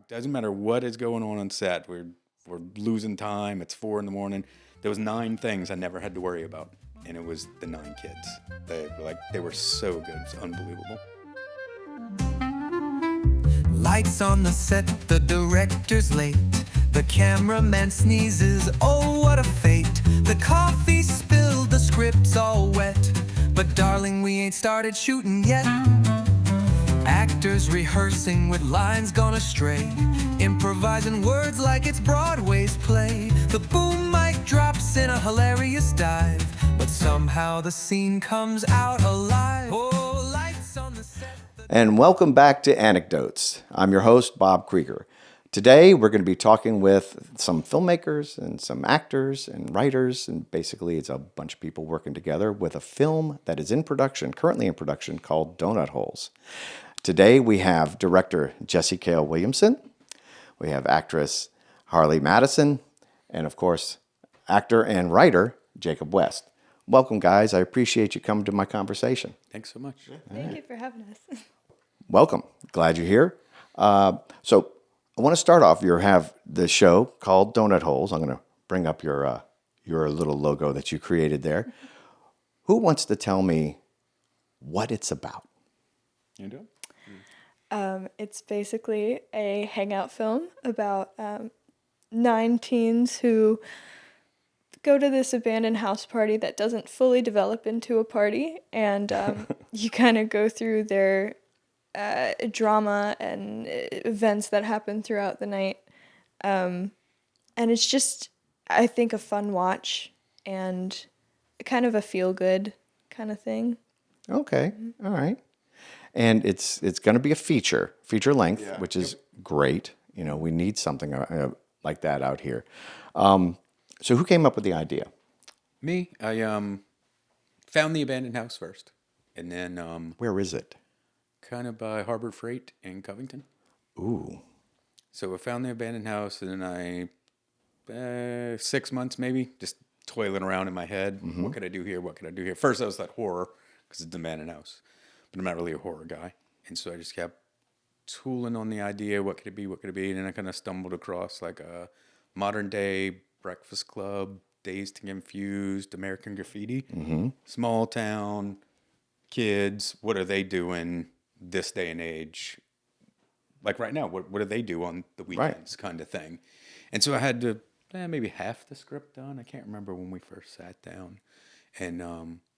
doesn't matter what is going on set. We're losing time. It's 4 a.m. There was 9 things I never had to worry about, and it was the 9 kids. They were so good. It's unbelievable. Lights on the set, the director's late. The cameraman sneezes, oh what a fate. The coffee spilled, the script's all wet. But darling, we ain't started shooting yet. Actors rehearsing with lines gone astray, improvising words like it's Broadway's play. The boom mic drops in a hilarious dive, but somehow the scene comes out alive. Oh, lights on the set. And welcome back to Anecdotes. I'm your host, Bob Krieger. Today, we're going to be talking with some filmmakers and some actors and writers, and basically it's a bunch of people working together with a film that is in production, currently in production, called Donut Holes. Today, we have director Jessy Cale Williamson, we have actress Harlie Madison, and of course, actor and writer Jacob West. Welcome, guys. I appreciate you coming to my conversation. Thanks so much. Thank you for having us. Welcome. Glad you're here. So I want to start off. You have the show called Donut Holes. I'm going to bring up your little logo that you created there. Who wants to tell me what it's about? You do? It's basically a hangout film about 9 teens who go to this abandoned house party that doesn't fully develop into a party, and you kind of go through their drama and events that happen throughout the night. And it's just, I think, a fun watch and kind of a feel-good kind of thing. Okay. All right. And it's going to be a feature length, which is great. You know, we need something like that out here. So who came up with the idea? Me. I found the abandoned house first, and then Where is it? kind of by Harbor Freight in Covington. Ooh. So I found the abandoned house, and then I 6 months maybe just toiling around in my head. Mm-hmm. What could I do here? What could I do here? First, I was like horror because it's an abandoned house, but I'm not really a horror guy, and so I just kept tooling on the idea. What could it be? What could it be? And then I kind of stumbled across like a modern day Breakfast Club, Dazed and Confused, American Graffiti, small town kids. What are they doing this day and age? Like right now, what do they do on the weekends, kind of thing? And so I had to maybe half the script done. I can't remember when we first sat down, and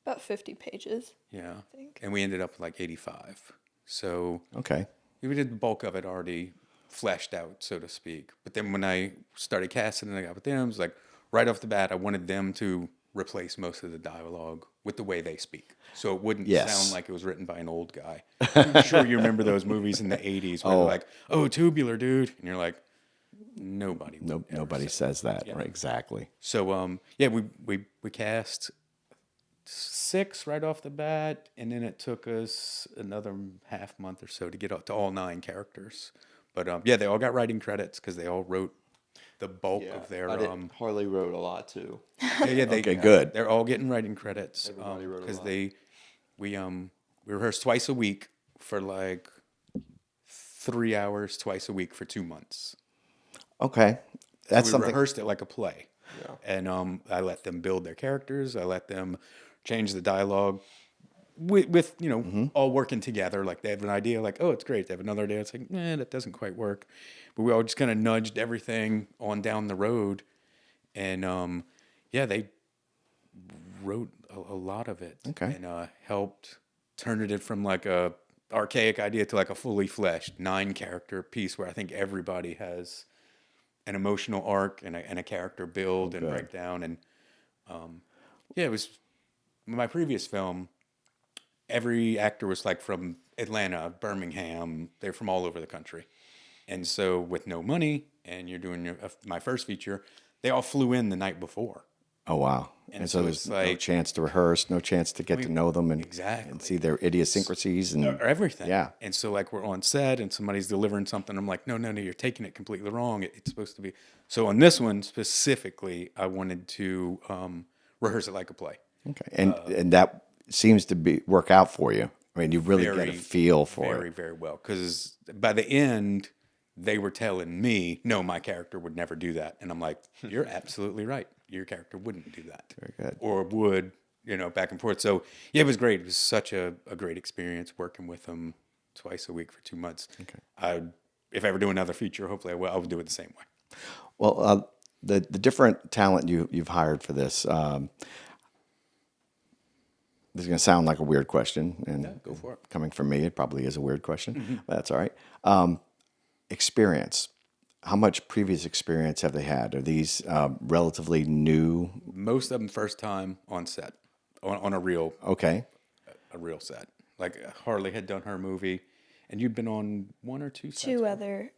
About 50 pages. yeah, I think. and we ended up with like 85. So Okay. we did the bulk of it already fleshed out, so to speak. But then when I started casting and I got with them, it was like right off the bat, I wanted them to replace most of the dialogue with the way they speak. So it wouldn't sound like it was written by an old guy. I'm sure you remember those movies in the 80s where they're like, oh, tubular, dude. And you're like, nobody would ever Nobody say says that. Right, exactly. So, we cast 6 right off the bat, and then it took us another half month or so to get up to all 9 characters. But they all got writing credits because they all wrote the bulk of their. Harley wrote a lot too. Okay, good. They're all getting writing credits Everybody wrote a because lot. we rehearsed twice a week for like 3 hours twice a week for 2 months. Okay. That's We something. rehearsed it like a play. Yeah. And I let them build their characters. I let them change the dialogue with all working together. Like they have an idea, like, oh, it's great. They have another idea. It's like, that doesn't quite work. But we all just kind of nudged everything on down the road. And they wrote a lot of it. Okay. And helped turn it from like a archaic idea to like a fully fleshed 9-character piece where I think everybody has an emotional arc and a character build and breakdown. And it was my previous film. Every actor was like from Atlanta, Birmingham. They're from all over the country. And so with no money and you're doing my first feature, they all flew in the night before. Oh, wow. And so there's no chance to rehearse, no chance to get to know them and see their idiosyncrasies and or everything. Yeah. And so like we're on set and somebody's delivering something. I'm like, no, you're taking it completely wrong. It's supposed to be. So on this one specifically, I wanted to rehearse it like a play. Okay. And that seems to work out for you. I mean, you really get a feel for very, it. very well. Because by the end, they were telling me, no, my character would never do that. And I'm like, you're absolutely right. Your character wouldn't do that. Very good. Or would, back and forth. So, yeah, it was great. It was such a great experience working with them twice a week for 2 months. Okay. If I ever do another feature, hopefully I will do it the same way. Well, the different talent you've hired for this, this is going to sound like a weird question. And go for it. Coming from me, it probably is a weird question, but that's all right. Experience. How much previous experience have they had? Are these relatively new? Most of them first time on set, on a real set. Like Harlie had done her movie, and you'd been on one or two sets. Two other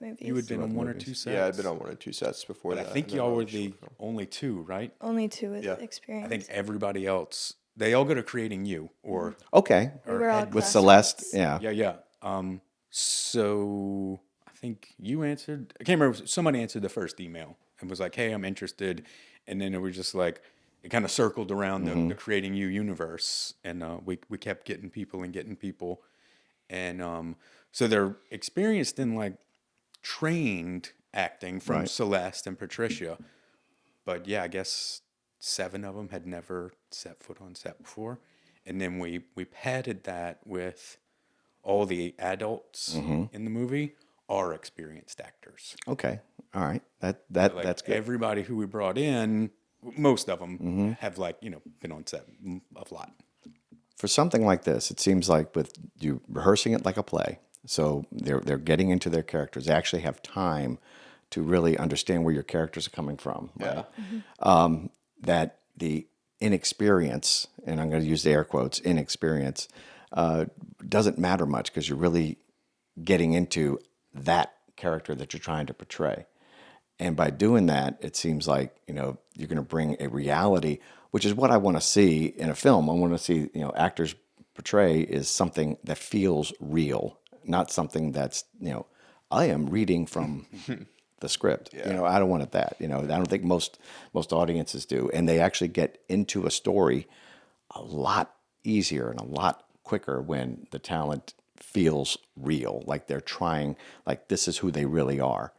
movies. You had been on one or two sets. Yeah, I'd been on 1 or 2 sets before But that. I think y'all were the only two, right? Only two with experience. I think everybody else, they all go to Creating You or Okay. we were all With Celeste, classmates. yeah. So I think you answered. I can't remember. Somebody answered the first email and was like, "Hey, I'm interested," and then it was just like it kind of circled around the Creating You universe, and we kept getting people, and so they're experienced in like trained acting from Celeste and Patricia, but yeah, I guess 7 of them had never set foot on set before, and then we padded that with all the adults in the movie are experienced actors. Okay. All right. Like That's good. everybody who we brought in, most of them have been on set a lot. For something like this, it seems like with you rehearsing it like a play, so they're getting into their characters. They actually have time to really understand where your characters are coming from. Right? That the inexperience, and I'm going to use the air quotes, inexperience, doesn't matter much because you're really getting into that character that you're trying to portray. And by doing that, it seems like, you're going to bring a reality, which is what I want to see in a film. I want to see, actors portray is something that feels real, not something that's, I am reading from the script. Yeah. I don't want it that. I don't think most audiences do. And they actually get into a story a lot easier and a lot quicker when the talent feels real, like they're trying, like this is who they really are.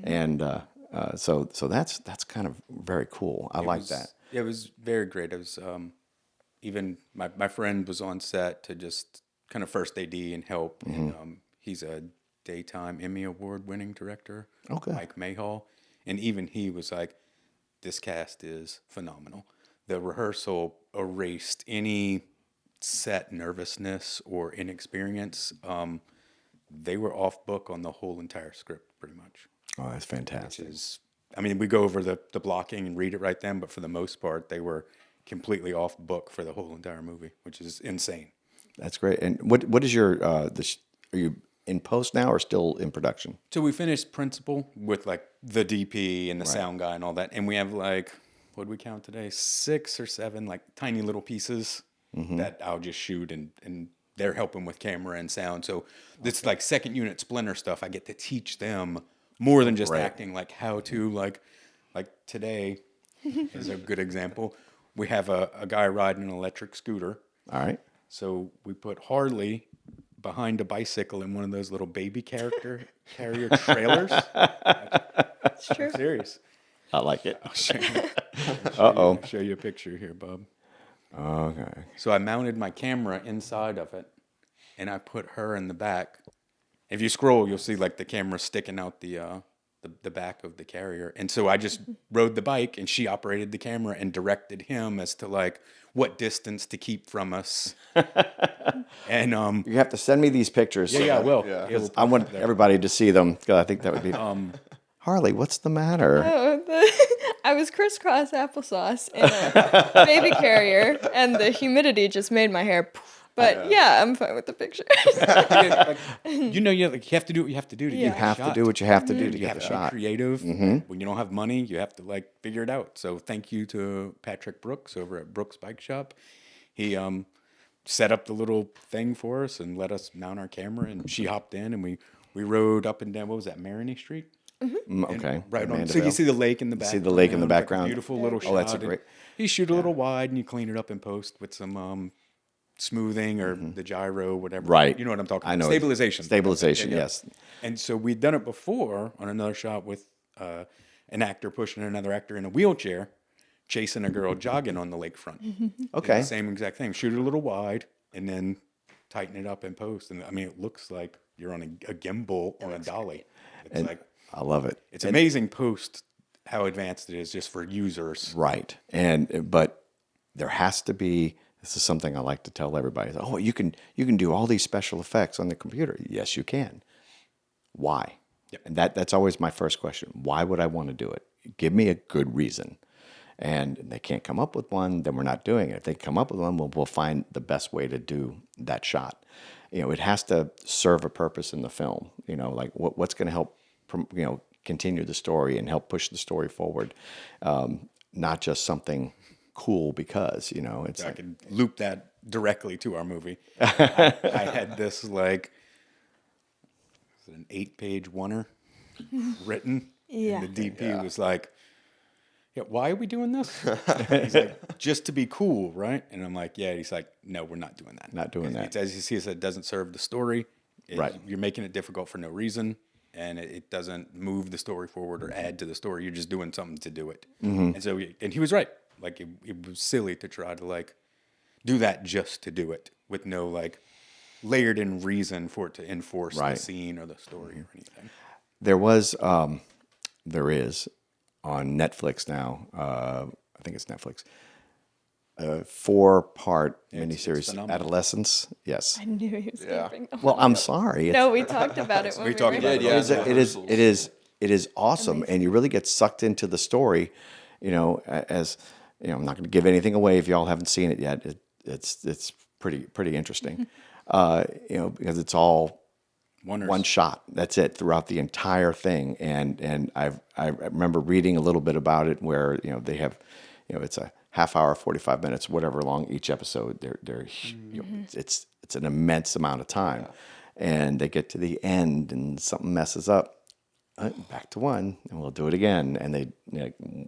And so that's kind of very cool. I like that. Yeah, it was very great. It was even my friend was on set to just kind of first AD and help. And, he's a daytime Emmy Award winning director, Mike Mayhall, and even he was like, "This cast is phenomenal." The rehearsal erased any set nervousness or inexperience. They were off book on the whole entire script, pretty much. Oh, that's fantastic. We go over the blocking and read it right then, but for the most part, they were completely off book for the whole entire movie, which is insane. That's great. And what is your are you in post now or still in production? So we finished principal with like the DP and the sound guy and all that, and we have like, what did we count today? 6 or 7 like tiny little pieces that I'll just shoot, and they're helping with camera and sound. So this like second unit Splinter stuff, I get to teach them more than just acting, like how to like today is a good example. We have a guy riding an electric scooter. All right. So we put Harlie behind a bicycle in one of those little baby carrier trailers. It's true. I'm serious. I like it. I'll show you. Uh-oh. I'll show you a picture here, Bob. Okay. So I mounted my camera inside of it, and I put her in the back. If you scroll, you'll see like the camera sticking out the back of the carrier. And so I just rode the bike, and she operated the camera and directed him as to like what distance to keep from us. And You have to send me these pictures. yeah, I will. Yeah. Yeah, we'll I want everybody to see them because I think that would be. Harlie, what's the matter? I was crisscross applesauce in a baby carrier, and the humidity just made my hair poof. But yeah, I'm fine with the picture. you have to do what you have to do to You get the have shot. to do what you have to do to You get have the to be shot. creative. When you don't have money, you have to like figure it out. So thank you to Patrick Brooks over at Brooks Bike Shop. He set up the little thing for us and let us mount our camera. And she hopped in, and we rode up and down. What was that, Marigny Street? Okay. Right on. So Mandeville. you see the lake in the back. See the lake in the background. Beautiful little shot. Oh, that's a great. You shoot a little wide, and you clean it up in post with some smoothing or the gyro, whatever. Right. You know what I'm talking I about. know. Stabilization. Stabilization, Yeah, yeah. yes. And so we'd done it before on another shot with an actor pushing another actor in a wheelchair, chasing a girl jogging on the lakefront. Okay. The same exact thing. Shoot it a little wide and then tighten it up in post. And I mean, it looks like you're on a gimbal on a dolly. It's And like, I love it. it's amazing post how advanced it is just for users. Right. But there has to be, this is something I like to tell everybody. Oh, you can do all these special effects on the computer. Yes, you can. Why? Yep. And that's always my first question. Why would I want to do it? Give me a good reason. And they can't come up with one, then we're not doing it. If they come up with one, we'll find the best way to do that shot. It has to serve a purpose in the film. Like what's going to help, continue the story and help push the story forward. Not just something cool because, it's I like, could loop that directly to our movie. I had this like an 8-page oneer written. Yeah. And the DP was like, yeah, why are we doing this? He's like, just to be cool, right? And I'm like, yeah. He's like, no, we're not doing that. Not doing that. It's, as he says, it doesn't serve the story. Right. You're making it difficult for no reason, and it doesn't move the story forward or add to the story. You're just doing something to do it. And so, and he was right. Like it was silly to try to like do that just to do it with no like layered in reason for it to enforce Right. the scene or the story or anything. There is on Netflix now. I think it's Netflix. A 4-part miniseries, phenomenal. Adolescence. Yes. I knew he was Yeah. gonna bring that Well, one I'm up. sorry. No, we talked about it when We we talked were about it. Yeah, It is awesome, and you really get sucked into the story. As I'm not going to give anything away if y'all haven't seen it yet. It's pretty interesting. Because it's all Wonders. one shot. That's it throughout the entire thing. And I remember reading a little bit about it where they have, it's a half hour, 45 minutes, whatever long each episode. They're it's an immense amount of time, and they get to the end and something messes up. Back to one, and we'll do it again. And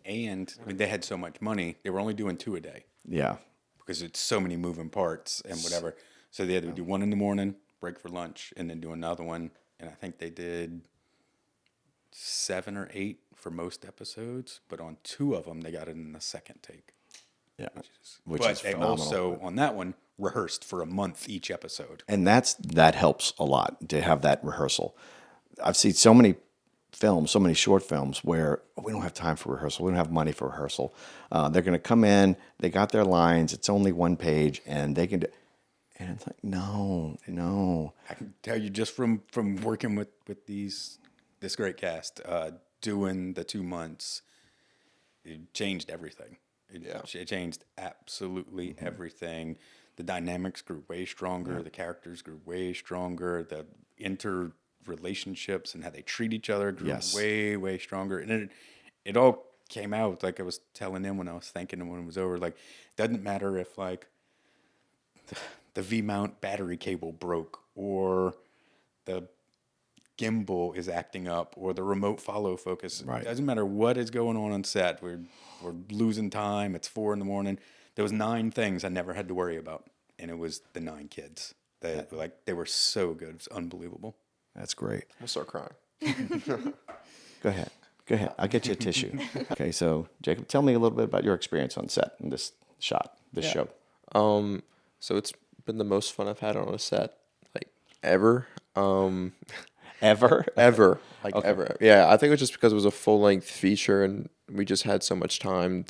And I mean, they had so much money, they were only doing 2 a day yeah, because it's so many moving parts and whatever. So they had to do one in the morning, break for lunch, and then do another one. And I think they did 7 or 8 for most episodes, but on 2 of them, they got it in the second take. yeah, But they also, on that one, rehearsed for a month each episode. and that helps a lot to have that rehearsal. I've seen so many films, so many short films where we don't have time for rehearsal. We don't have money for rehearsal. They're going to come in, they got their lines. It's only 1 page, and they can do. And it's like, no. I can tell you just from working with this great cast, doing the 2 months, it changed everything. It changed absolutely everything. The dynamics grew way stronger. The characters grew way stronger. The interrelationships and how they treat each other grew way, way stronger. And it all came out, like I was telling them when I was thanking them when it was over, like, it doesn't matter if, like, the V-mount battery cable broke, or the gimbal is acting up, or the remote follow focus. Right. It doesn't matter what is going on set. We're losing time. It's 4 a.m. There was 9 things I never had to worry about, and it was the 9 kids. They were so good. It's unbelievable. That's great. I'll start crying. Go ahead. I'll get you a tissue. Okay, so Jacob, tell me a little bit about your experience on set in this show. So it's been the most fun I've had on a set, like ever. Ever? Ever. Like ever. Yeah, I think it was just because it was a full-length feature and we just had so much time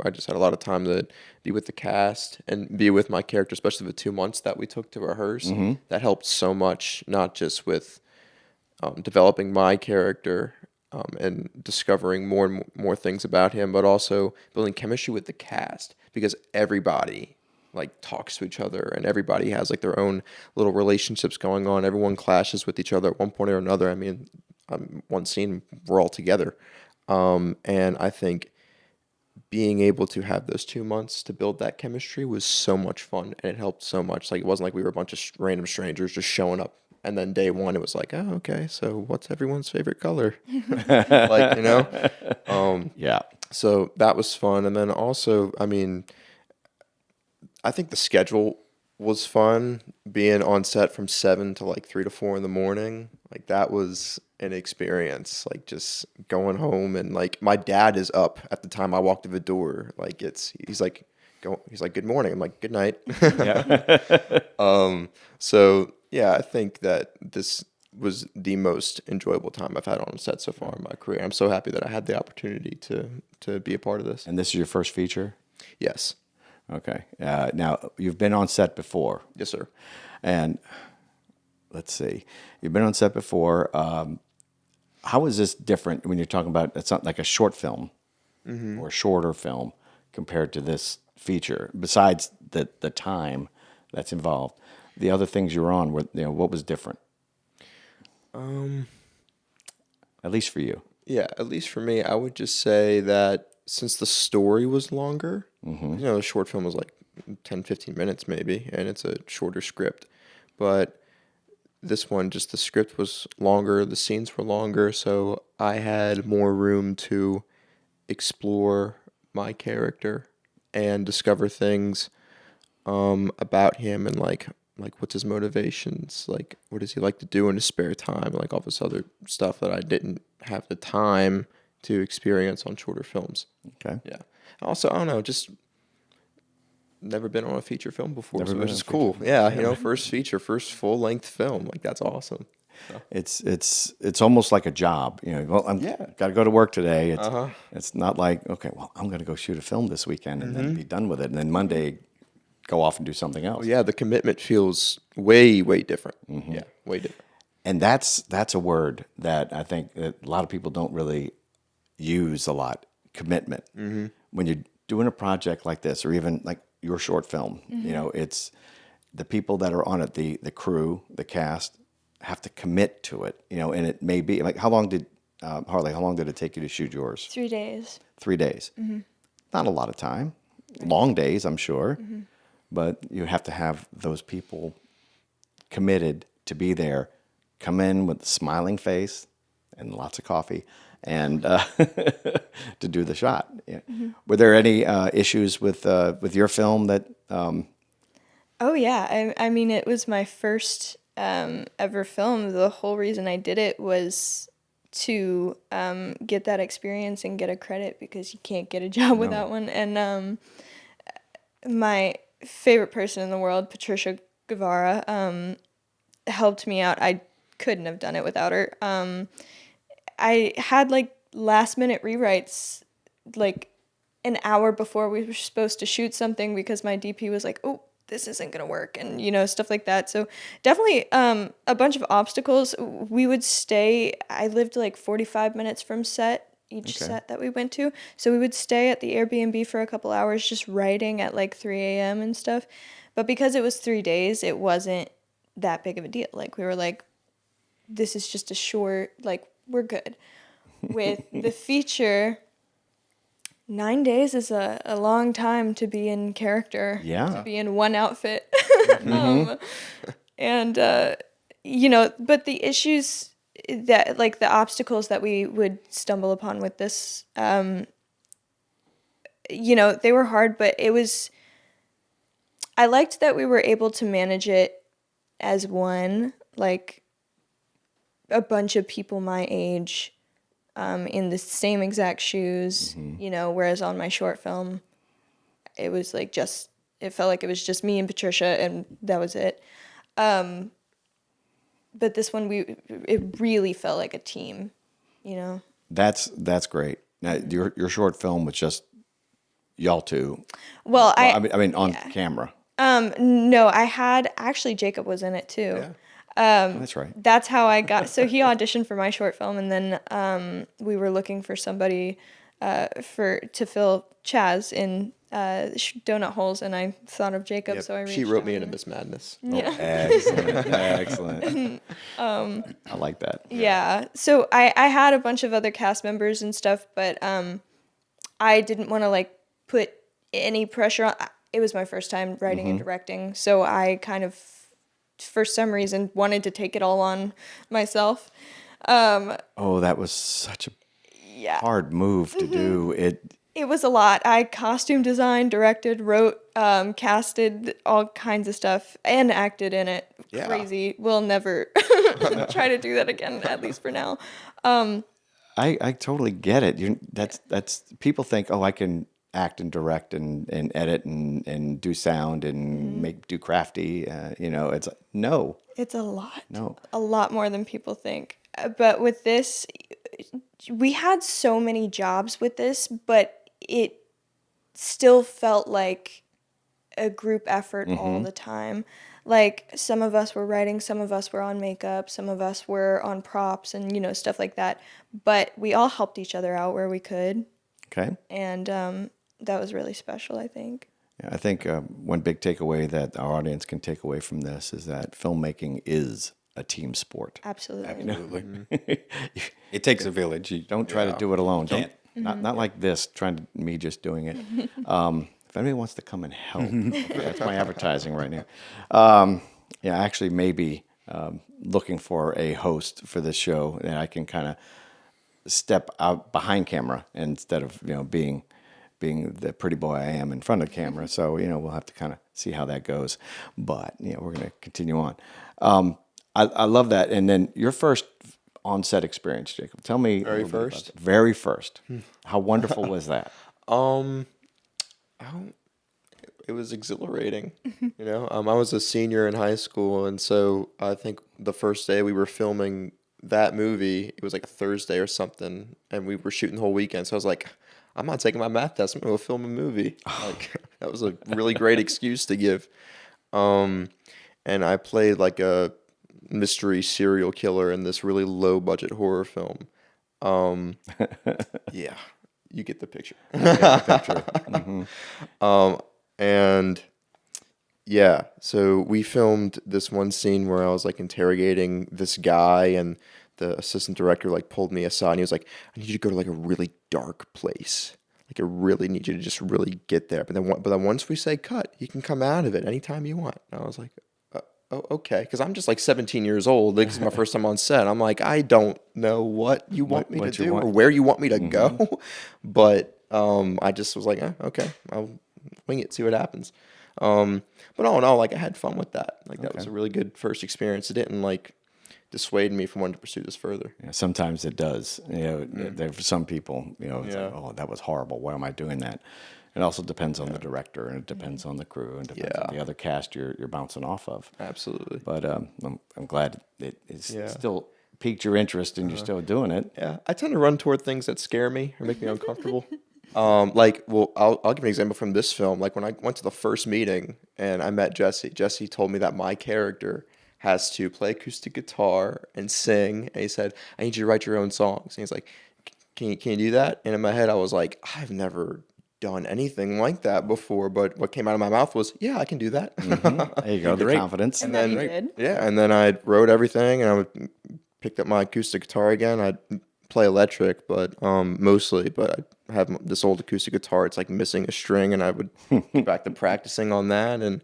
I just had a lot of time to be with the cast and be with my character, especially the 2 months that we took to rehearse. That helped so much, not just with developing my character and discovering more and more things about him, but also building chemistry with the cast, because everybody like talks to each other and everybody has like their own little relationships going on. Everyone clashes with each other at one point or another. I mean, one scene we're all together. And I think being able to have those 2 months to build that chemistry was so much fun, and it helped so much. Like, it wasn't like we were a bunch of random strangers just showing up. And then day one, it was like, oh, okay, so what's everyone's favorite color? Like, Yeah. So that was fun. And then also, I mean, I think the schedule was fun. Being on set from 7 to like 3 to 4 in the morning, like that was an experience. Like just going home and like my dad is up at the time I walked through the door. Like he's like good morning. I'm like good night. So yeah, I think that this was the most enjoyable time I've had on set so far in my career. I'm so happy that I had the opportunity to be a part of this. And this is your first feature? Yes. Okay. Now, you've been on set before. Yes, sir. And let's see. You've been on set before. How is this different when you're talking about, it's not like a short film or a shorter film compared to this feature, besides the time that's involved? The other things you were on, what was different? At least for you. Yeah, at least for me, I would just say that since the story was longer, the short film was like 10, 15 minutes maybe, and it's a shorter script. But this one, just the script was longer, the scenes were longer, so I had more room to explore my character and discover things about him and like what's his motivations, like what does he like to do in his spare time, like all this other stuff that I didn't have the time to experience on shorter films. Okay. Yeah. Also, I don't know, just never been on a feature film before, Never so been which on is a feature cool. film. Yeah, first feature, first full-length film, like that's awesome. So. It's almost like a job. Well, I'm got to go to work today. It's not like, okay, well, I'm going to go shoot a film this weekend and then be done with it, and then Monday go off and do something else. Yeah, the commitment feels way, way different. Yeah, way different. And that's a word that I think that a lot of people don't really use a lot. Commitment. When you're doing a project like this, or even like your short film, it's the people that are on it, the crew, the cast, have to commit to it. And it may be like, how long did Harlie? How long did it take you to shoot yours? 3 days. 3 days. Not a lot of time. Long days, I'm sure. But you have to have those people committed to be there, come in with a smiling face and lots of coffee, and to do the shot. Yeah. Were there any issues with your film that? Oh yeah, I mean it was my first ever film. The whole reason I did it was to get that experience and get a credit, because you can't get a job without one. And my favorite person in the world, Patricia Guevara, helped me out. I couldn't have done it without her. I had like last minute rewrites like an hour before we were supposed to shoot something, because my DP was like, oh, this isn't going to work, and stuff like that. So definitely a bunch of obstacles. We would stay, I lived like 45 minutes from set, each set that we went to. So we would stay at the Airbnb for a couple hours just writing at like 3 a.m. and stuff. But because it was 3 days, it wasn't that big of a deal. Like we were like, this is just a short, like we're good. With the feature, 9 days is a long time to be in character. Yeah. To be in one outfit. And, but the issues that, like the obstacles that we would stumble upon with this, they were hard, but I liked that we were able to manage it as one, like a bunch of people my age, in the same exact shoes, whereas on my short film, it was like it felt like it was just me and Patricia and that was it. But this one, it really felt like a team, That's great. Now, your short film was just y'all two. Well, I mean on camera. No, actually Jacob was in it too. Yeah. That's right. That's how I got. So he auditioned for my short film, and then we were looking for somebody to fill Chaz in donut holes, and I thought of Jacob, Yep. so I reached She wrote out me and- into Miss Madness. Yeah. Excellent. I like that. Yeah. So I had a bunch of other cast members and stuff, but I didn't want to like put any pressure on. It was my first time writing and directing, so I kind of, for some reason, wanted to take it all on myself. That was such a hard move to do. It was a lot. I costume designed, directed, wrote, casted, all kinds of stuff, and acted in it. Yeah. Crazy. We'll never try to do that again, at least for now. I totally get it. That's people think, oh, I can act and direct and edit and do sound and do crafty. It's like, no. It's a lot. No. A lot more than people think. But with this, we had so many jobs with this, but it still felt like a group effort all the time. Like, some of us were writing, some of us were on makeup, some of us were on props and, stuff like that. But we all helped each other out where we could. Okay. And that was really special, I think. Yeah, I think one big takeaway that our audience can take away from this is that filmmaking is a team sport. Absolutely. Absolutely. It takes a village. You Don't try to do it alone. Can't. Not like this, me just doing it. If anybody wants to come and help, that's my advertising right now. Actually, maybe looking for a host for this show, and I can kind of step out behind camera instead of being the pretty boy I am in front of the camera. So we'll have to kind of see how that goes. But we're going to continue on. I love that. And then your first on-set experience, Jacob. Tell me Very a little bit about first? that. Very first. How wonderful was that? It was exhilarating. I was a senior in high school, and so I think the first day we were filming that movie, it was like a Thursday or something, and we were shooting the whole weekend. So I was like, I'm not taking my math test. I'm going to go film a movie. Like, that was a really great excuse to give. And I played like a mystery serial killer in this really low budget horror film. Yeah, you get the picture. And yeah, so we filmed this one scene where I was like interrogating this guy, and the assistant director like pulled me aside and he was like, I need you to go to like a really dark place. Like, I really need you to just really get there. But then once we say cut, you can come out of it anytime you want. And I was like, oh, okay. Because I'm just like 17 years old. This is my first time on set. I'm like, I don't know what you want me to do or where you want me to go. But I just was like, okay, I'll wing it, see what happens. But all in all, like, I had fun with that. Like, that was a really good first experience. It didn't like dissuade me from wanting to pursue this further. Yeah, sometimes it does. There for some people, it's like, oh, that was horrible. Why am I doing that? It also depends on the director, and it depends on the crew, and depends on the other cast you're bouncing off of. Absolutely. But I'm glad it's still piqued your interest, and you're still doing it. Yeah, I tend to run toward things that scare me or make me uncomfortable. I'll give an example from this film. Like, when I went to the first meeting and I met Jesse, Jesse told me that my character has to play acoustic guitar and sing. And he said, I need you to write your own songs. And he's like, can you do that? And in my head, I was like, I've never done anything like that before. But what came out of my mouth was, yeah, I can do that. There you go, the confidence. And then you did. Yeah, and then I wrote everything, and I picked up my acoustic guitar again. I'd play electric, but mostly. But I have this old acoustic guitar. It's like missing a string, and I would get back to practicing on that. And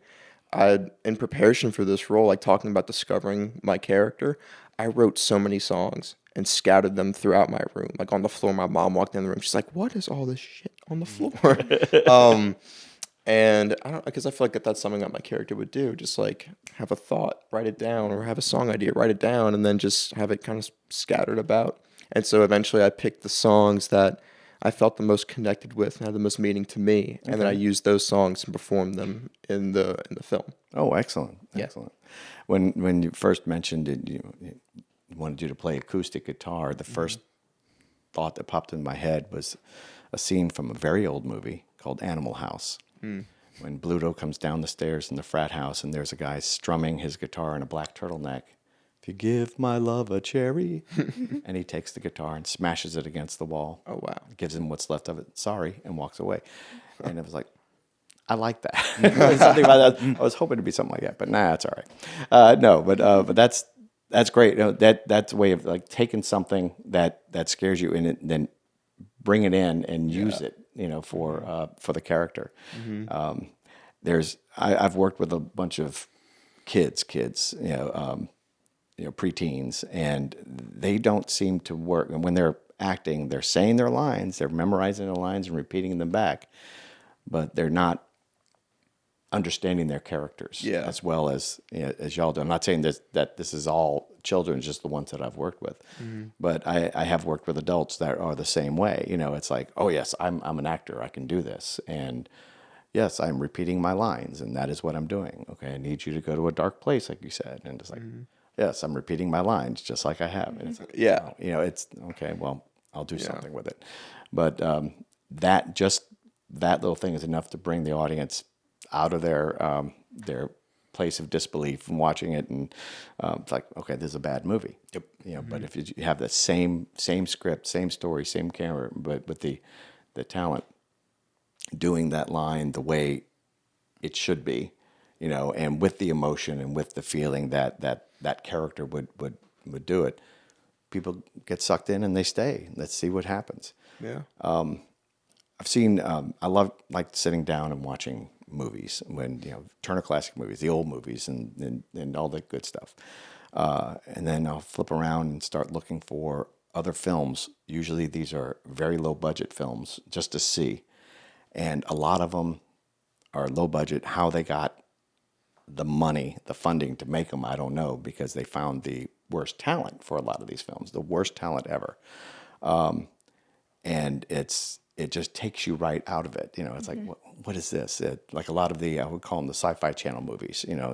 in preparation for this role, like talking about discovering my character, I wrote so many songs and scattered them throughout my room, like on the floor. My mom walked in the room. She's like, "What is all this shit on the floor?" And I don't, because I feel like that's something that my character would do. Just like have a thought, write it down, or have a song idea, write it down, and then just have it kind of scattered about. And so eventually, I picked the songs that I felt the most connected with and had the most meaning to me, and then I used those songs and performed them in the film. Oh, excellent. When you first mentioned it, you wanted you to play acoustic guitar. The first thought that popped in my head was a scene from a very old movie called Animal House. When Bluto comes down the stairs in the frat house, and there's a guy strumming his guitar in a black turtleneck. If you give my love a cherry, and he takes the guitar and smashes it against the wall. Oh, wow. Gives him what's left of it, sorry, and walks away. And it was like, I like that. Something about that. I was hoping to be something like that, but nah, it's all right. No, but that's great. That's a way of like taking something that scares you and then bring it in and use it, for the character. I've worked with a bunch of kids, preteens, and they don't seem to work. And when they're acting, they're saying their lines, they're memorizing their lines and repeating them back, but they're not understanding their characters as well as y'all do. I'm not saying that this is all children, just the ones that I've worked with, but I have worked with adults that are the same way. You know, it's like, oh yes, I'm an actor, I can do this, and yes, I'm repeating my lines, and that is what I'm doing. Okay, I need you to go to a dark place, like you said, and it's like, yes, I'm repeating my lines just like I have, and it's like, you know, it's okay. Well, I'll do something with it, but that little thing is enough to bring the audience out of their place of disbelief from watching it, and it's like, okay, this is a bad movie. Yep. You know, but if you have the same script, same story, same camera, but with the talent doing that line the way it should be, you know, and with the emotion and with the feeling that character would do it, people get sucked in and they stay. Let's see what happens. Yeah. I've seen, I love like sitting down and watching movies when, you know, Turner Classic Movies, the old movies and all that good stuff. And then I'll flip around and start looking for other films. Usually these are very low budget films just to see. And a lot of them are low budget. How they got the money, the funding to make them, I don't know, because they found the worst talent for a lot of these films, the worst talent ever. And it just takes you right out of it. You know, it's like, what is this? Like a lot of the, I would call them the Sci-Fi Channel movies, you know,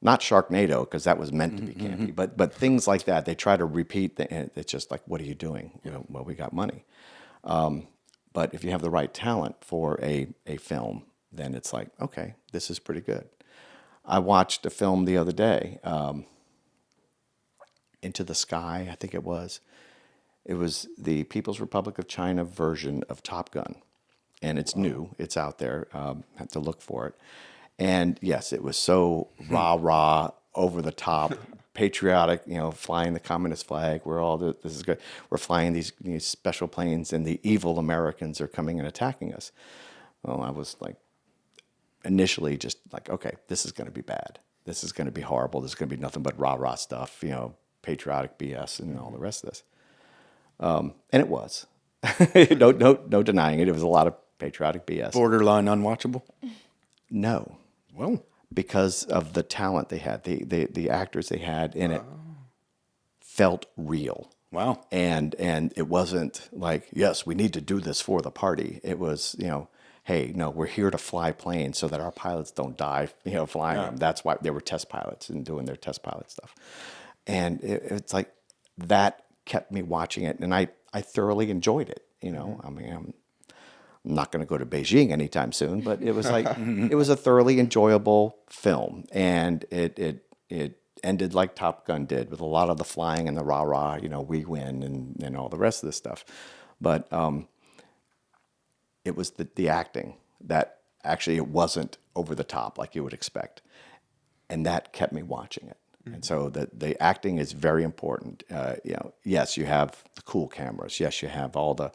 not Sharknado, because that was meant to be campy, but things like that. They try to repeat, and it's just like, what are you doing? You know, well, we got money. But if you have the right talent for a film, then it's like, okay, this is pretty good. I watched a film the other day, Into the Sky, I think it was. It was the People's Republic of China version of Top Gun. And it's new. It's out there. Had to look for it. And yes, it was so rah-rah, over the top, patriotic, you know, flying the communist flag. This is good. We're flying these special planes, and the evil Americans are coming and attacking us. Well, I was like, initially just like, okay, this is going to be bad. This is going to be horrible. This is going to be nothing but rah-rah stuff, you know, patriotic BS and all the rest of this. And it was. No denying it. It was a lot of patriotic BS. Borderline unwatchable? No. Well, because of the talent they had, the actors they had in it felt real. Wow. And it wasn't like, yes, we need to do this for the party. It was, you know, hey, no, we're here to fly planes so that our pilots don't die, you know, flying them. That's why they were test pilots and doing their test pilot stuff. And it's like that kept me watching it, and I thoroughly enjoyed it. You know, I mean, I'm not going to go to Beijing anytime soon, but it was like it was a thoroughly enjoyable film, and it ended like Top Gun did, with a lot of the flying and the rah rah. You know, we win and all the rest of this stuff, but it was the acting that actually it wasn't over the top like you would expect, and that kept me watching it. And so the acting is very important. You know, yes, you have the cool cameras. Yes, you have all the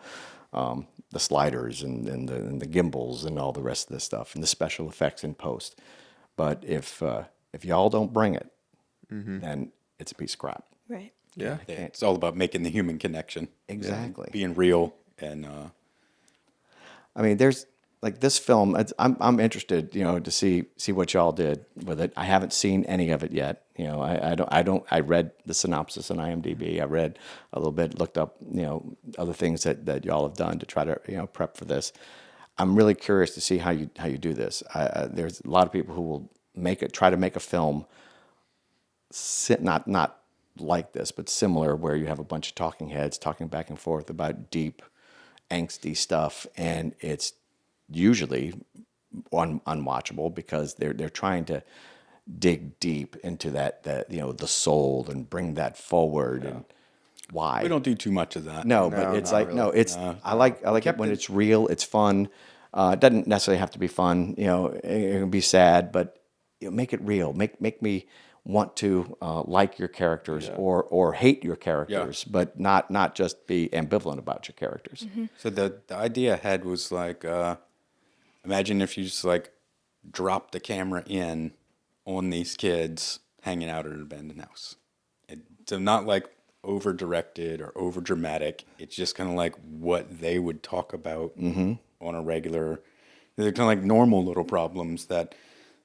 sliders and the gimbals and all the rest of this stuff and the special effects in post. But if y'all don't bring it, then it's a piece of crap. Right. Yeah. It's all about making the human connection. Exactly. Being real and. I mean, there's like this film. I'm interested, you know, to see what y'all did with it. I haven't seen any of it yet. You know, I read the synopsis on IMDb. I read a little bit, looked up, you know, other things that y'all have done to try to, you know, prep for this. I'm really curious to see how you do this. There's a lot of people who will try to make a film, not like this, but similar, where you have a bunch of talking heads talking back and forth about deep, angsty stuff, and it's usually unwatchable because they're trying to dig deep into that you know, the soul and bring that forward. And why We don't do too much of that. no, but it's like really. no, it's I like it when it's real, it's fun. It doesn't necessarily have to be fun, you know. It can be sad, but you know, make it real. Make me want to like your characters or hate your characters, but not just be ambivalent about your characters. So the idea I had was like, imagine if you just like drop the camera in on these kids hanging out at an abandoned house. So not like over directed or over dramatic. It's just kind of like what they would talk about on a regular. They're kind of like normal little problems that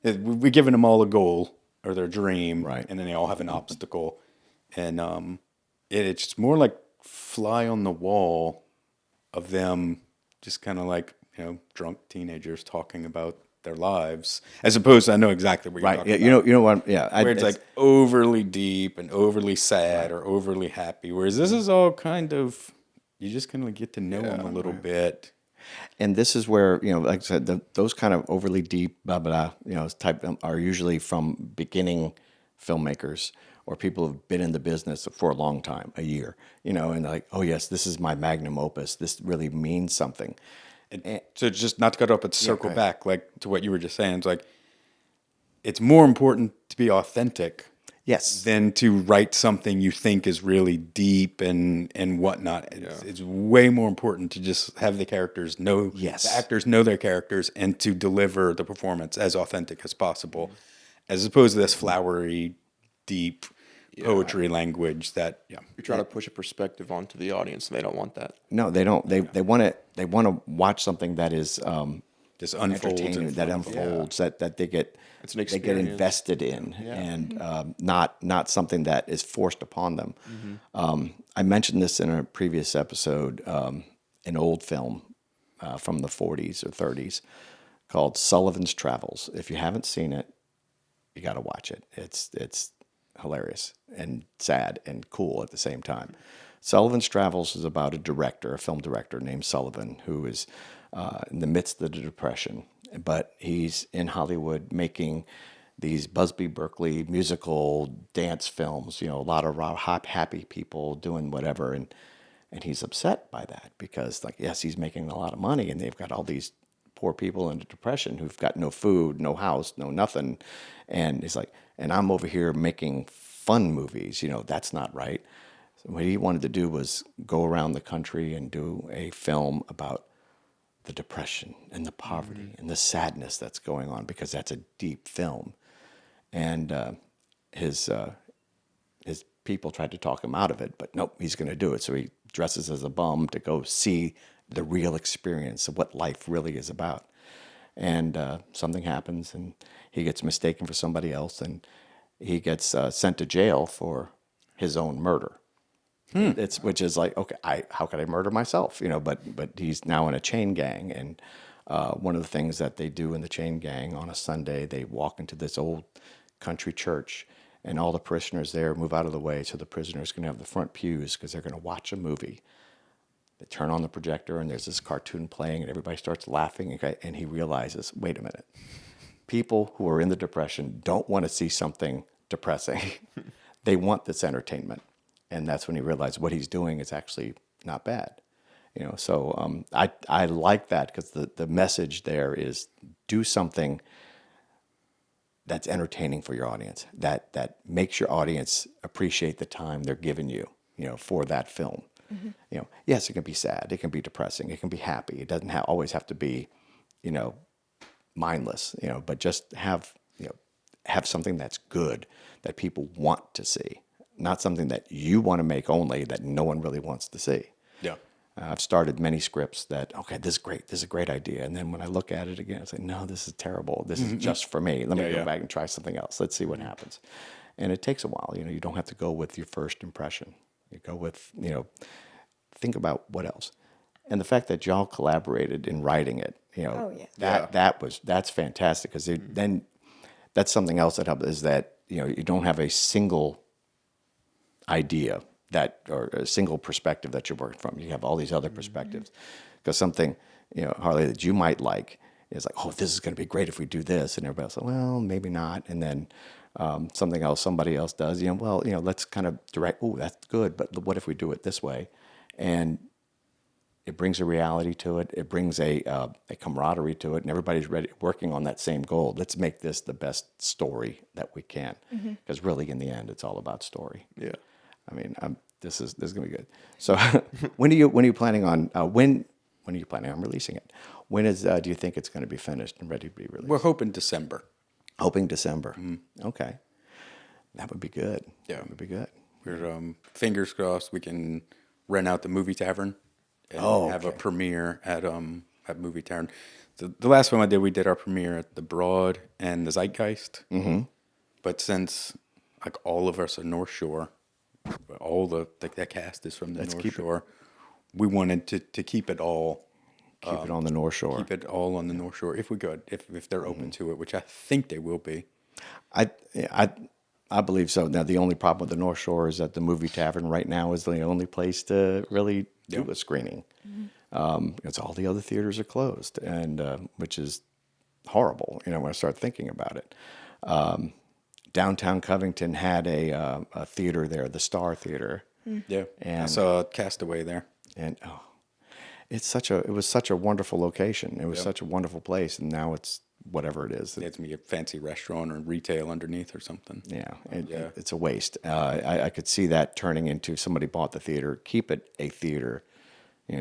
we're giving them all a goal or their dream, Right. and then they all have an obstacle, and it's just more like fly on the wall of them, just kind of like drunk teenagers talking about their lives, as opposed to I know exactly what you're Right. talking Yeah. about. You know what? Yeah. Where it's like overly deep and overly sad or overly happy. Whereas this is all kind of, you just kind of get to know them a little bit. And this is where, like I said, those kind of overly deep, blah, blah, type are usually from beginning filmmakers or people who've been in the business for a long time, a year, and like, oh yes, this is my magnum opus. This really means something. So it's just not to cut off, but to circle back, like to what you were just saying. It's like, it's more important to be authentic Yes. than to write something you think is really deep and whatnot. It's way more important to just have the characters know, the actors know their characters, and to deliver the performance as authentic as possible, as opposed to this flowery, deep poetry language that You're trying to push a perspective onto the audience, and they don't want that. No, they don't. They want to watch something that is just unfolds entertaining, and that unfolds, that they get It's an they get experience. invested in, and not something that is forced upon them. I mentioned this in a previous episode, an old film from the 40s or 30s called Sullivan's Travels. If you haven't seen it, you got to watch it. It's hilarious and sad and cool at the same time. Sullivan's Travels is about a film director named Sullivan, who is in the midst of the Depression, but he's in Hollywood making these Busby Berkeley musical dance films, a lot of happy people doing whatever, and he's upset by that because, like, yes, he's making a lot of money, and they've got all these poor people in the Depression who've got no food, no house, no nothing, and he's like, and I'm over here making fun movies, that's not right. So what he wanted to do was go around the country and do a film about the depression and the poverty and the sadness that's going on, because that's a deep film. And his people tried to talk him out of it, but nope, he's going to do it. So he dresses as a bum to go see the real experience of what life really is about. And something happens, and he gets mistaken for somebody else, and he gets sent to jail for his own murder. Which is like, okay, how could I murder myself? But he's now in a chain gang, and one of the things that they do in the chain gang on a Sunday, they walk into this old country church, and all the parishioners there move out of the way so the prisoners can have the front pews because they're going to watch a movie. They turn on the projector, and there's this cartoon playing, and everybody starts laughing, and he realizes, wait a minute, people who are in the Depression don't want to see something depressing. They want this entertainment. And that's when he realized what he's doing is actually not bad. So I like that, because the message there is do something that's entertaining for your audience, that makes your audience appreciate the time they're giving you, for that film. Yes, it can be sad, it can be depressing, it can be happy. It doesn't always have to be, mindless, but just have something that's good that people want to see, not something that you want to make only that no one really wants to see. Yeah. I've started many scripts that, okay, this is a great idea. And then when I look at it again, I say, no, this is terrible. This is just for me. Let me go back and try something else. Let's see what happens. And it takes a while. You don't have to go with your first impression. You go with, think about what else. And the fact that y'all collaborated in writing it, that's fantastic, because then that's something else that helps, is that, you don't have a single idea or a single perspective that you're working from. You have all these other perspectives, because something, Harlie, that you might like is like, oh, this is going to be great if we do this, and everybody else like, well, maybe not. And then something else somebody else does, let's kind of direct, oh, that's good, but what if we do it this way? And it brings a reality to it. It brings a camaraderie to it, and everybody's ready, working on that same goal. Let's make this the best story that we can, because really, in the end, it's all about story. Yeah. I mean, this is gonna be good. So, when are you planning on when are you planning on releasing it? When do you think it's going to be finished and ready to be released? We're hoping December. Hoping December. Okay, that would be good. Yeah, that would be good. We're fingers crossed we can rent out the movie tavern and have a premiere at movie tavern. The last film I did, we did our premiere at the Broad and the Zeitgeist. Mm-hmm. But since like all of us are North Shore, all the cast is from the North Shore, we wanted to keep it all. Keep it on the North Shore. Keep it all on the North Shore if we could, if they're open to it, which I think they will be. I believe so. Now, the only problem with the North Shore is that the movie tavern right now is the only place to really do a screening. Because all the other theaters are closed, and which is horrible, when I start thinking about it. Downtown Covington had a theater there, the Star Theater. Yeah, And I saw Castaway there. And it was such a wonderful location. It was such a wonderful place, and now it's whatever it is. It's me a fancy restaurant or retail underneath or something. Yeah, it's a waste. I could see that turning into somebody bought the theater, keep it a theater,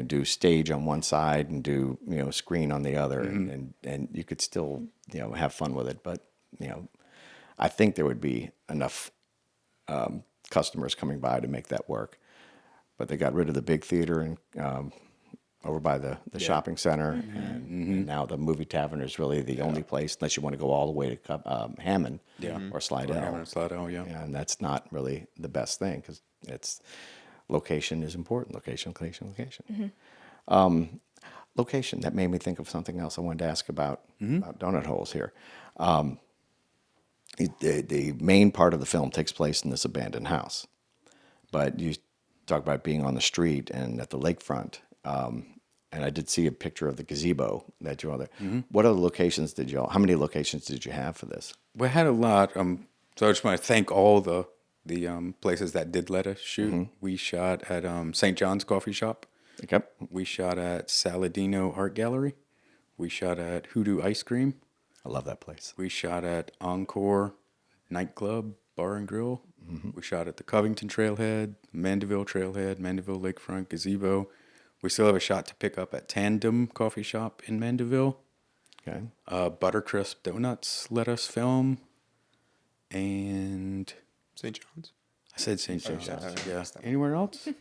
do stage on one side and do screen on the other, and you could still have fun with it. But I think there would be enough customers coming by to make that work. But they got rid of the big theater and over by the shopping center, and now the movie tavern is really the only place, unless you want to go all the way to Hammond or Slidell. Hammond or Slidell, yeah. And that's not really the best thing because location is important. Location. Location, that made me think of something else I wanted to ask about donut holes here. The main part of the film takes place in this abandoned house, but you talk about being on the street and at the lakefront. And I did see a picture of the gazebo that you all there. What other locations how many locations did you have for this? We had a lot. So I just want to thank all the places that did let us shoot. We shot at St. John's Coffee Shop. Okay. We shot at Saladino Art Gallery. We shot at Hoodoo Ice Cream. I love that place. We shot at Encore Nightclub Bar and Grill. We shot at the Covington Trailhead, Mandeville Trailhead, Mandeville Lakefront Gazebo. We still have a shot to pick up at Tandem Coffee Shop in Mandeville. Okay. Buttercrisp Donuts let us film. And St. John's. I said St. John's. Yeah. Anywhere else? Did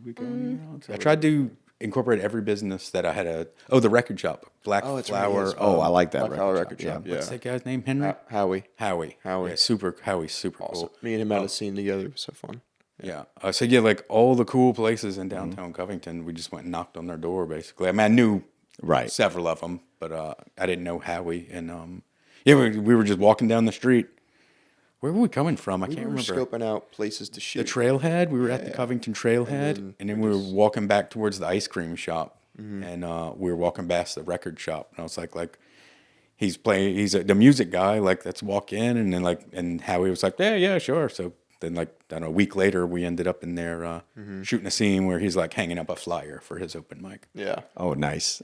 we go anywhere else? I tried to incorporate every business that I had the record shop. Black Flower. I like that Black Flower record shop. Yeah. What's that guy's name? Henry? Howie. Howie. Yeah, Howie's super Awesome. cool. Me and him had a scene together. It was so fun. Yeah. So yeah, like all the cool places in downtown Covington, we just went and knocked on their door basically. I mean, I knew several of them, but I didn't know Howie. And we were just walking down the street. Where were we coming from? I can't remember. We were scoping out places to shoot. The trailhead. We were at the Covington Trailhead, and then we were walking back towards the ice cream shop, and we were walking past the record shop, and I was like. He's the music guy. Like, let's walk in, and then and Howie was like, yeah, sure. So then, I don't know, a week later, we ended up in there shooting a scene where he's like hanging up a flyer for his open mic. Yeah. Oh, nice.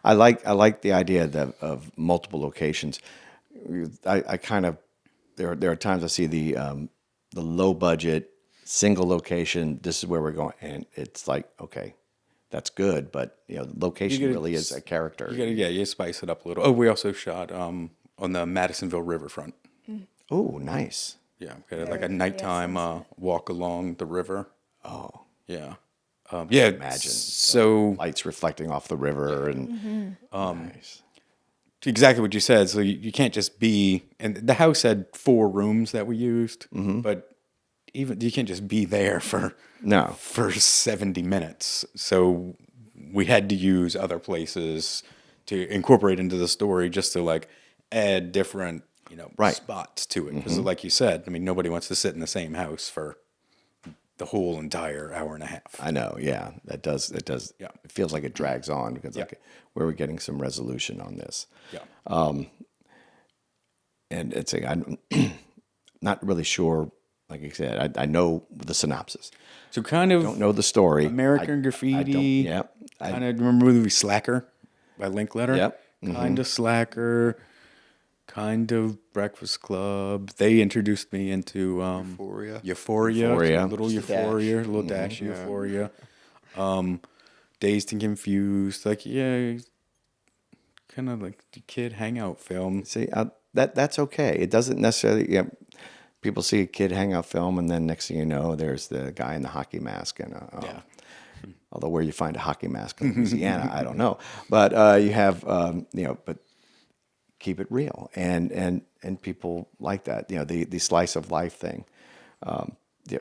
I like the idea of multiple locations. I kind of there are times I see the low budget single location. This is where we're going, and it's like, okay, that's good, but location really is a character. You spice it up a little. Oh, we also shot on the Madisonville riverfront. Oh, nice. Yeah, we had like a nighttime walk along the river. Oh, yeah, imagine so lights reflecting off the river and nice. Exactly what you said. So you can't just be. And the house had 4 rooms that we used, but even you can't just be there for 70 minutes. So we had to use other places to incorporate into the story just to add different spots to it. Because like you said, I mean, nobody wants to sit in the same house for the whole entire hour and a half. I know. Yeah, that does. Yeah. It feels like it drags on because where we're getting some resolution on this. Yeah. And it's I'm not really sure. Like I said, I know the synopsis. So kind of Don't know the story. American Graffiti. Kind of remember the movie Slacker by Linkletter. Yep. Kind of Slacker. Kind of Breakfast Club. They introduced me into Euphoria. Little Euphoria. Little dash Euphoria. Dazed and Confused. Kind of like the kid hangout film. See, that's okay. It doesn't necessarily. people see a kid hangout film, and then next thing you know, there's the guy in the hockey mask, and although where you find a hockey mask in Louisiana, I don't know, but you have but keep it real, and people like that, the slice of life thing. The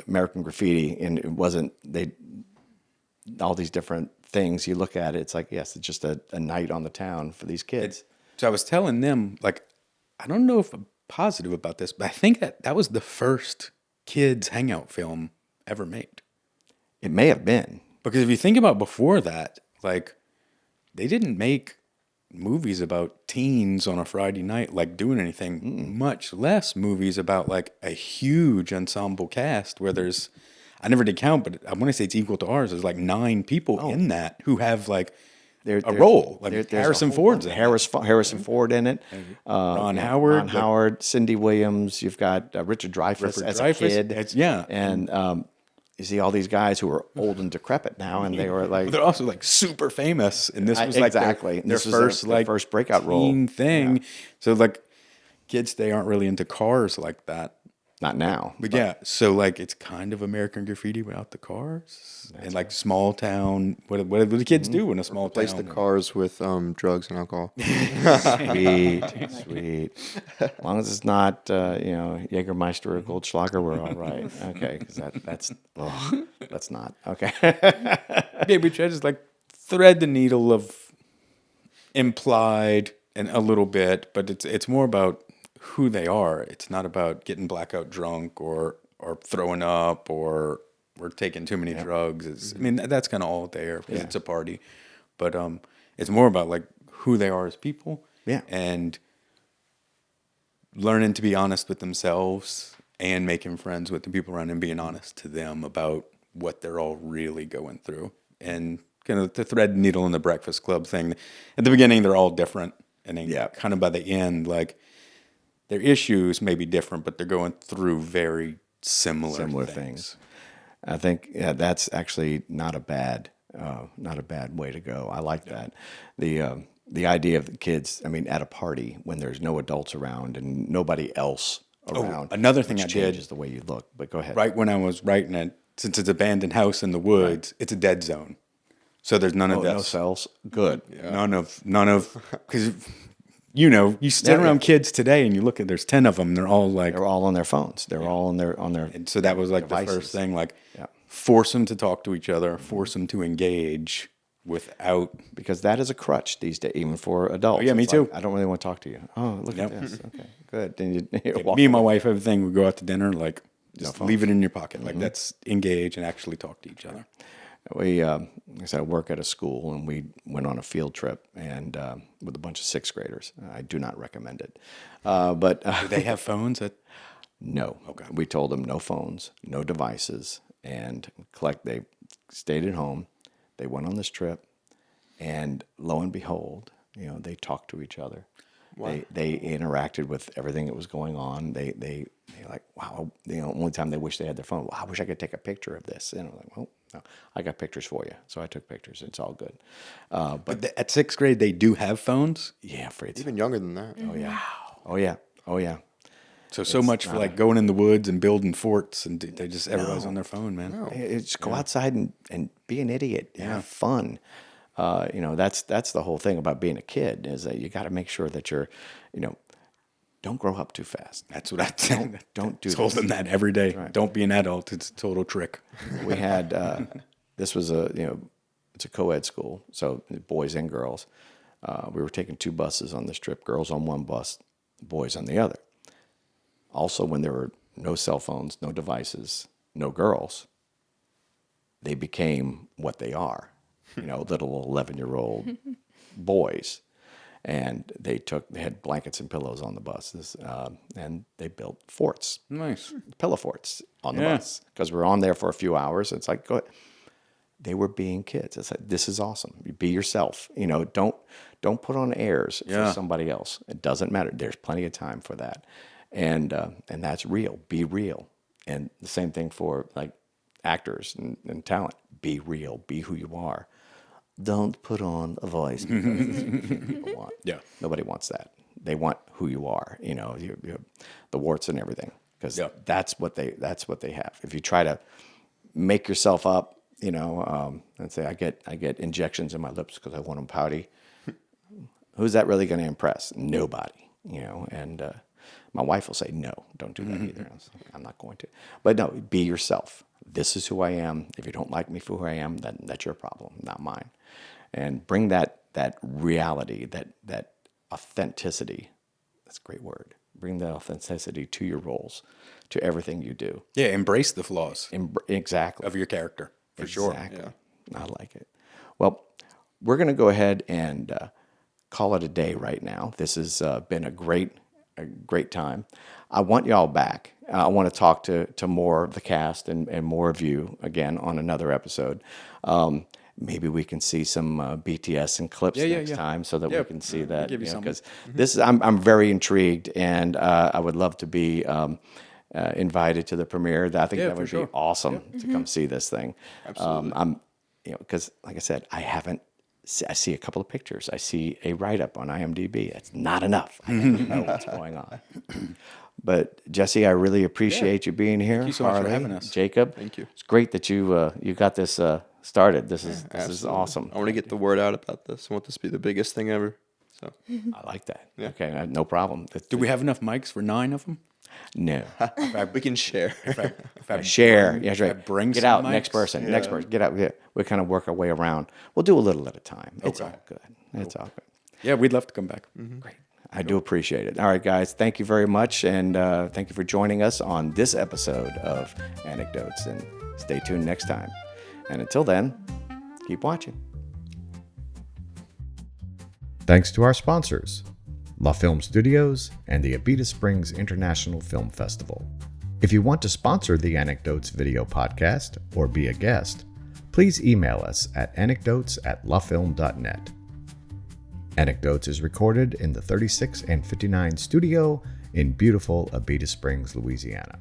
American Graffiti, and it wasn't all these different things. You look at it, it's like, yes, it's just a night on the town for these kids. So I was telling them, like, I don't know if I'm positive about this, but I think that was the first kids hangout film ever made. It may have been. Because if you think about before that, like, they didn't make movies about teens on a Friday night, like, doing anything, much less movies about, like, a huge ensemble cast where there's, I never did count, but I want to say it's equal to ours. There's like 9 people in that who have, like, a role. Like, there's Harrison Ford's in it. Harrison Ford in it. Ron Howard. Ron Howard, Cindy Williams. You've got Richard Dreyfuss as a kid. And you see all these guys who are old and decrepit now, and they were like... But they're also, like, super famous, and this was, like, their first, like, first breakout role thing. Yeah. So, like, kids, they aren't really into cars like that. Not now. But yeah, so, like, it's kind of American Graffiti without the cars. And, like, small town. What do the kids do in a small town? Replace the cars with drugs and alcohol. Sweet. As long as it's not, Jägermeister or Goldschlager, we're all right. Okay, because that's not. Okay. Yeah, we try to just, like, thread the needle of implied and a little bit, but it's more about who they are. It's not about getting blackout drunk or throwing up or taking too many drugs. I mean, that's kind of all there because it's a party. But it's more about, like, who they are as people. Yeah. And learning to be honest with themselves and making friends with the people around them, being honest to them about what they're all really going through. And kind of the thread needle in the Breakfast Club thing. At the beginning, they're all different. And then kind of by the end, like, their issues may be different, but they're going through very similar things. I think that's actually not a bad way to go. I like that. The idea of the kids, I mean, at a party when there's no adults around and nobody else around. Another thing I did changes the way you look. But go ahead. Right when I was writing it, since it's an abandoned house in the woods, it's a dead zone. So there's none of this. No cells. Good. Yeah. None of because. You sit around kids today and you look at, there's 10 of them. They're all on their phones. They're all on their. And so that was like devices. The first thing, like force them to talk to each other, force them to engage without. Because that is a crutch these days, even for adults. Oh, yeah, me too. I don't really want to talk to you. Oh, look at this. Okay, good. Then me and my wife, everything, we go out to dinner, like just leave it in your pocket. Like let's engage and actually talk to each other. We, I work at a school, and we went on a field trip and with a bunch of 6th graders. I do not recommend it. But do they have phones? No. Okay. We told them no phones, no devices, and they stayed at home. They went on this trip, and lo and behold, they talked to each other. Wow. They interacted with everything that was going on. They like, wow, only time they wish they had their phone. Wow, I wish I could take a picture of this. And I'm like, well, no, I got pictures for you. So I took pictures. It's all good. But at 6th grade, they do have phones? Yeah, afraid even younger than that. Oh, yeah. Wow. Oh, yeah. So much for like going in the woods and building forts, and they just everybody's on their phone, man. No. Just go outside and be an idiot. Have fun. That's the whole thing about being a kid is that you got to make sure that you're, don't grow up too fast. That's what I tell. Don't do. Told them that every day. Right. Don't be an adult. It's a total trick. We had this was it's a co-ed school, so boys and girls. We were taking 2 buses on this trip. Girls on one bus, boys on the other. Also, when there were no cell phones, no devices, no girls, they became what they are. Little 11-year-old boys. And they had blankets and pillows on the buses, and they built forts. Nice. Pillow forts on the bus. Because we're on there for a few hours. It's like, go ahead. They were being kids. It's like, this is awesome. Be yourself. Don't put on airs for somebody else. It doesn't matter. There's plenty of time for that. And that's real. Be real. And the same thing for like actors and talent. Be real. Be who you are. Don't put on a voice because it's what people want. Yeah. Nobody wants that. They want who you are, the warts and everything. because Yeah. that's what they have. If you try to make yourself up, and say I get injections in my lips because I want them pouty, who's that really going to impress? Nobody, And my wife will say, no, don't do that either. I'm not going to. But no, be yourself. This is who I am. If you don't like me for who I am, then that's your problem, not mine. And bring that reality, that authenticity. That's a great word. Bring that authenticity to your roles, to everything you do. Yeah, embrace the flaws Exactly. of your character, for sure. Exactly. I like it. Well, we're going to go ahead and call it a day right now. This has been a great time. I want y'all back. I want to talk to more of the cast and more of you again on another episode. Maybe we can see some BTS and clips next time so that we can see that. Give you some. Because this is, I'm very intrigued, and I would love to be invited to the premiere. I think that would be awesome to come see this thing. Absolutely. Because like I said, I see a couple of pictures. I see a write-up on IMDb. That's not enough. I gotta know what's going on. But Jesse, I really appreciate you being here. Thank you so much for Harlie, having us. Jacob, Thank you. It's great that you got this started. This is awesome. I want to get the word out about this. I want this to be the biggest thing ever. So I like that. Okay, no problem. Do we have enough mics for 9 of them? No. we can share. If I Share. bring- Yeah, that's if I right. bring Get some out. mics? Next person. Next person. Get out. Yeah. We kind of work our way around. We'll do a little at a time. It's all good. It's all good. Yeah, we'd love to come back. Great. I do appreciate it. All right, guys. Thank you very much. And thank you for joining us on this episode of Anecdotes. And stay tuned next time. And until then, keep watching. Thanks to our sponsors, La Film Studios and the Abita Springs International Film Festival. If you want to sponsor the Anecdotes video podcast or be a guest, please email us at anecdotes@lafilm.net. Anecdotes is recorded in the 36 and 59 studio in beautiful Abita Springs, Louisiana.